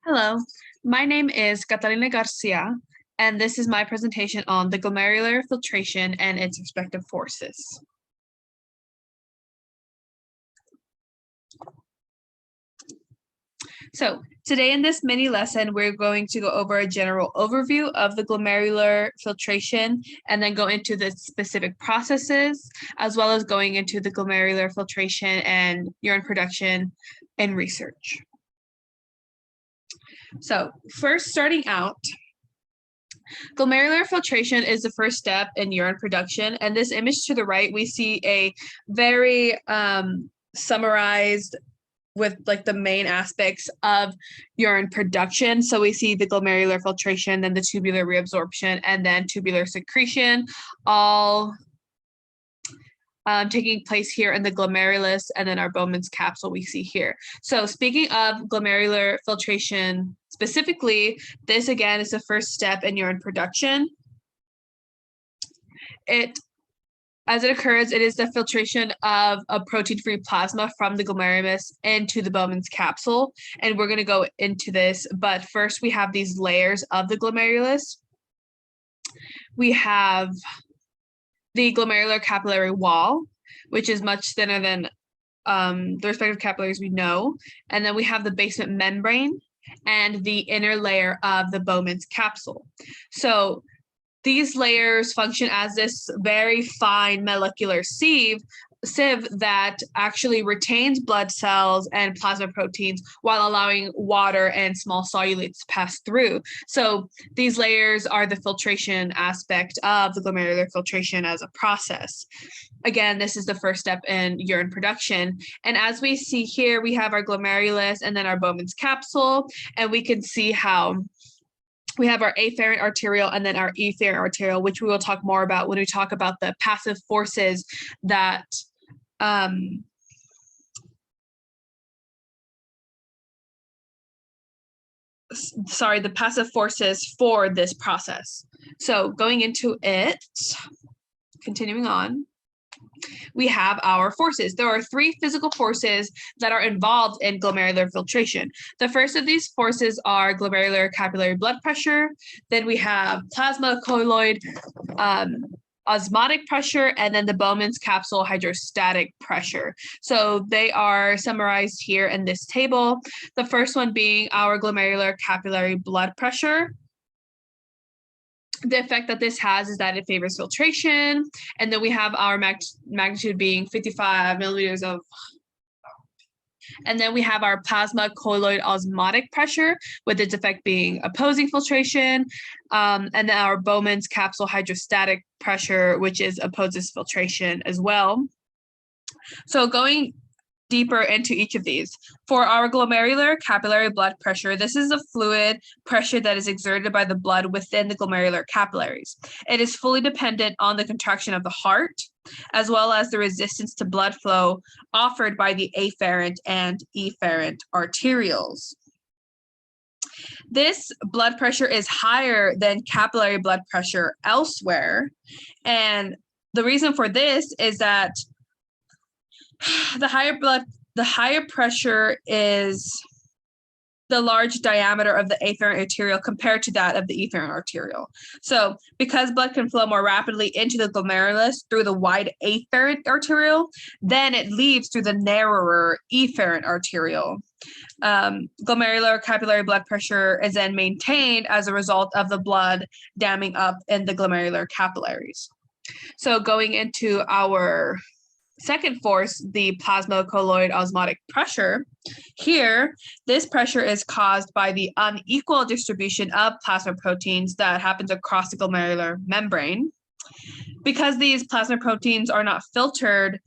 Hello, my name is Catalina Garcia, and this is my presentation on the glomerular filtration and its respective forces. So today in this mini lesson, we're going to go over a general overview of the glomerular filtration and then go into the specific processes, as well as going into the glomerular filtration and urine production and research. So first, starting out, glomerular filtration is the first step in urine production. And this image to the right, we see a very summarized with like the main aspects of urine production. So we see the glomerular filtration, then the tubular reabsorption, and then tubular secretion, all taking place here in the glomerulus, and then our Bowman's capsule we see here. So speaking of glomerular filtration specifically, this again is the first step in urine production. As it occurs, it is the filtration of a protein-free plasma from the glomerulus into the Bowman's capsule. And we're going to go into this, but first we have these layers of the glomerulus. We have the glomerular capillary wall, which is much thinner than the respective capillaries we know. And then we have the basement membrane and the inner layer of the Bowman's capsule. So these layers function as this very fine molecular sieve that actually retains blood cells and plasma proteins while allowing water and small solutes to pass through. So these layers are the filtration aspect of the glomerular filtration as a process. Again, this is the first step in urine production. And as we see here, we have our glomerulus and then our Bowman's capsule, and we can see how we have our afferent arterial and then our efferent arterial, which we will talk more about when we talk about the passive forces that the passive forces for this process. So going into it, continuing on, we have our forces. There are three physical forces that are involved in glomerular filtration. The first of these forces are glomerular capillary blood pressure. Then we have plasma colloid osmotic pressure, and then the Bowman's capsule hydrostatic pressure. So they are summarized here in this table. The first one being our glomerular capillary blood pressure. The effect that this has is that it favors filtration, and then we have our magnitude being 55 millimeters of, and then we have our plasma colloid osmotic pressure with its effect being opposing filtration, and then our Bowman's capsule hydrostatic pressure, which is opposes filtration as well. So going deeper into each of these. For our glomerular capillary blood pressure, this is a fluid pressure that is exerted by the blood within the glomerular capillaries. It is fully dependent on the contraction of the heart, as well as the resistance to blood flow offered by the afferent and efferent arterioles. This blood pressure is higher than capillary blood pressure elsewhere, and the reason for this is that the higher pressure is the large diameter of the afferent arteriole compared to that of the efferent arteriole. So because blood can flow more rapidly into the glomerulus through the wide afferent arteriole, then it leaves through the narrower efferent arteriole. Glomerular capillary blood pressure is then maintained as a result of the blood damming up in the glomerular capillaries. So going into our second force, the plasma colloid osmotic pressure. Here, this pressure is caused by the unequal distribution of plasma proteins that happens across the glomerular membrane. Because these plasma proteins are not filtered,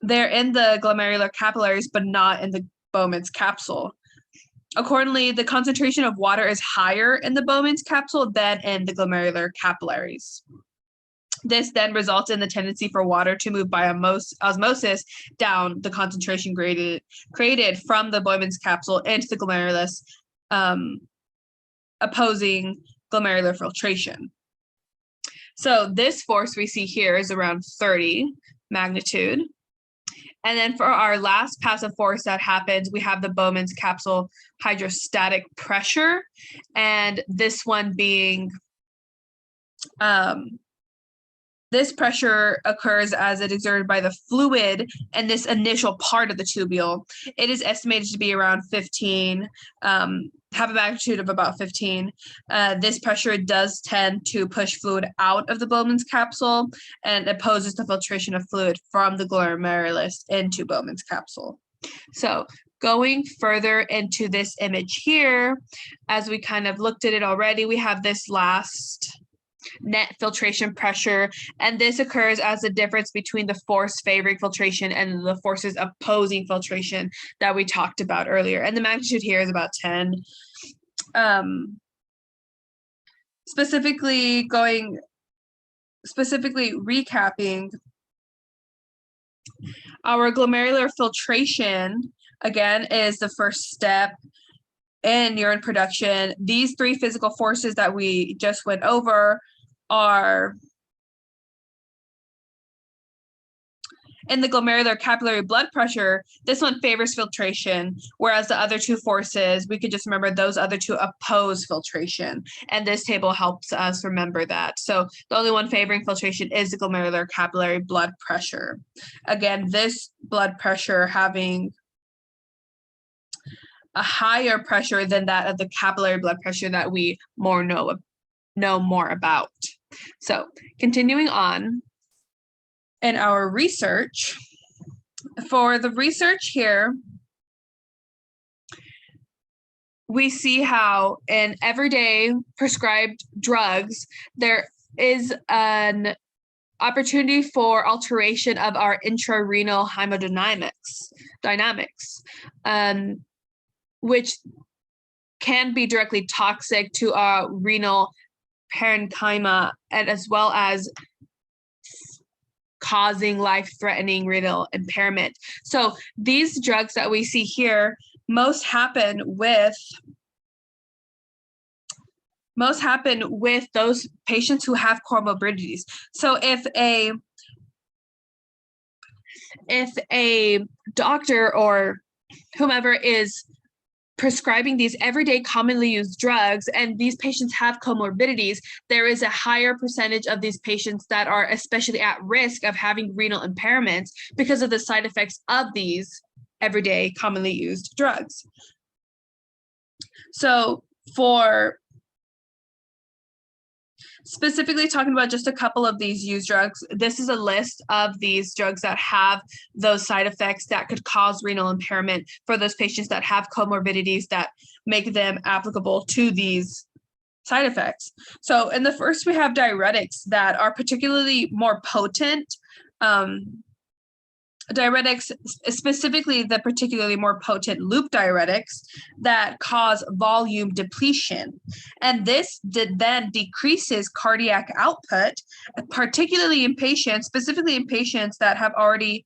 they're in the glomerular capillaries, but not in the Bowman's capsule. Accordingly, the concentration of water is higher in the Bowman's capsule than in the glomerular capillaries. This then results in the tendency for water to move by osmosis down the concentration created from the Bowman's capsule into the glomerulus, opposing glomerular filtration. So this force we see here is around 30 magnitude. And then for our last passive force that happens, we have the Bowman's capsule hydrostatic pressure, and this one being this pressure occurs as it exerted by the fluid in this initial part of the tubule. It is estimated to be around 15, have a magnitude of about 15. This pressure does tend to push fluid out of the Bowman's capsule and opposes the filtration of fluid from the glomerulus into Bowman's capsule. So going further into this image here, as we kind of looked at it already, we have this last net filtration pressure, and this occurs as the difference between the force favoring filtration and the forces opposing filtration that we talked about earlier, and the magnitude here is about 10. Specifically recapping, our glomerular filtration again is the first step in urine production. These three physical forces that we just went over are in the glomerular capillary blood pressure. This one favors filtration, whereas the other two forces, we could just remember those other two oppose filtration. And this table helps us remember that. So the only one favoring filtration is the glomerular capillary blood pressure. Again, this blood pressure having a higher pressure than that of the capillary blood pressure that we know more about. So continuing on in our research, for the research here, we see how in everyday prescribed drugs, there is an opportunity for alteration of our intrarenal hemodynamics, which can be directly toxic to our renal parenchyma, and as well as causing life-threatening renal impairment. So these drugs that we see here most happen with those patients who have comorbidities. So if a doctor or whomever is prescribing these everyday commonly used drugs and these patients have comorbidities, there is a higher percentage of these patients that are especially at risk of having renal impairments because of the side effects of these everyday commonly used drugs. So for specifically talking about just a couple of these used drugs, this is a list of these drugs that have those side effects that could cause renal impairment for those patients that have comorbidities that make them applicable to these side effects. So in the first, we have diuretics that are particularly more potent. Diuretics, specifically the particularly more potent loop diuretics that cause volume depletion. And this then decreases cardiac output, particularly in patients, specifically in patients that already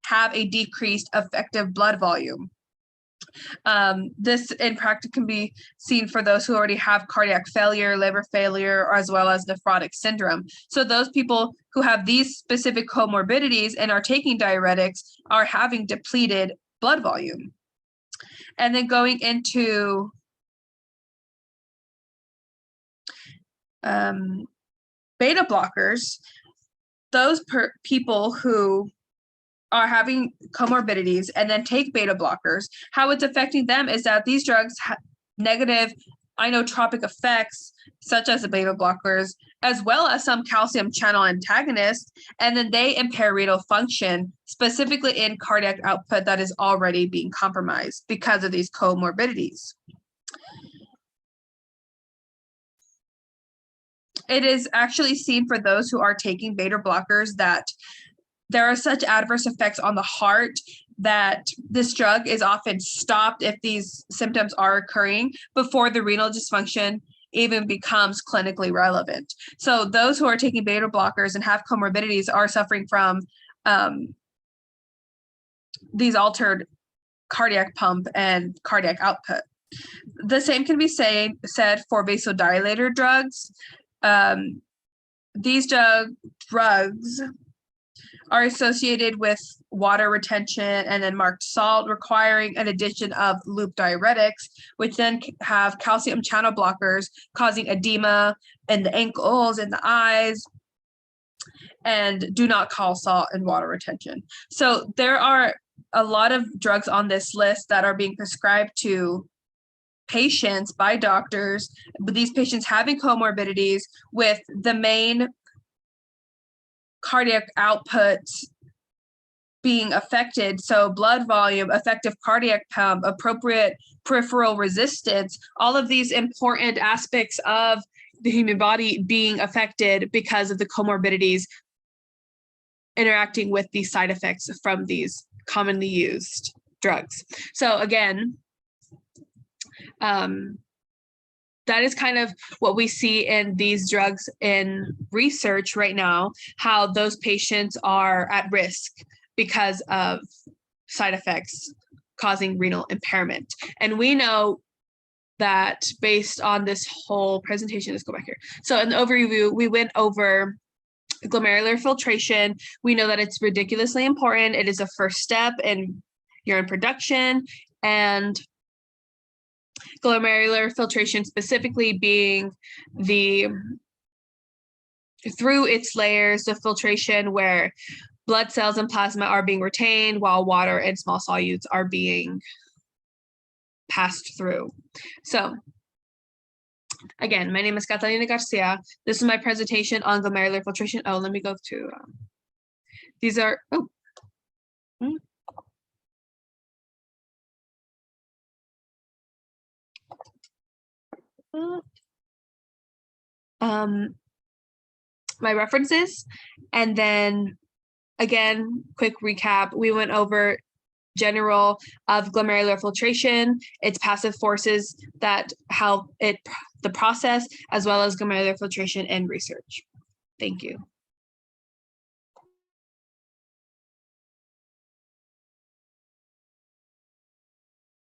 have a decreased effective blood volume. This in practice can be seen for those who already have cardiac failure, liver failure, or as well as nephrotic syndrome. So those people who have these specific comorbidities and are taking diuretics are having depleted blood volume. And then going into beta blockers, those people who are having comorbidities and then take beta blockers, how it's affecting them is that these drugs have negative inotropic effects, such as the beta blockers, as well as some calcium channel antagonists, and then they impair renal function, specifically in cardiac output that is already being compromised because of these comorbidities. It is actually seen for those who are taking beta blockers that there are such adverse effects on the heart that this drug is often stopped if these symptoms are occurring before the renal dysfunction even becomes clinically relevant. So those who are taking beta blockers and have comorbidities are suffering from these altered cardiac pump and cardiac output. The same can be said for vasodilator drugs. These drugs are associated with water retention, and then marked salt, requiring an addition of loop diuretics, which then have calcium channel blockers, causing edema in the ankles and the eyes, and do not cause salt and water retention. So there are a lot of drugs on this list that are being prescribed to patients by doctors, but these patients having comorbidities with the main cardiac output being affected. So blood volume, effective cardiac pump, appropriate peripheral resistance, all of these important aspects of the human body being affected because of the comorbidities interacting with the side effects from these commonly used drugs. So again, that is kind of what we see in these drugs in research right now, how those patients are at risk because of side effects causing renal impairment. And we know that based on this whole presentation, let's go back here. So in the overview, we went over glomerular filtration. We know that it's ridiculously important. It is a first step in urine production, and glomerular filtration specifically being through its layers of filtration where blood cells and plasma are being retained while water and small solutes are being passed through. So again, my name is Catalina Garcia. This is my presentation on glomerular filtration. Oh, let me go to, these are, my references, and then again, quick recap. We went over general of glomerular filtration, its passive forces that help the process, as well as glomerular filtration and research. Thank you.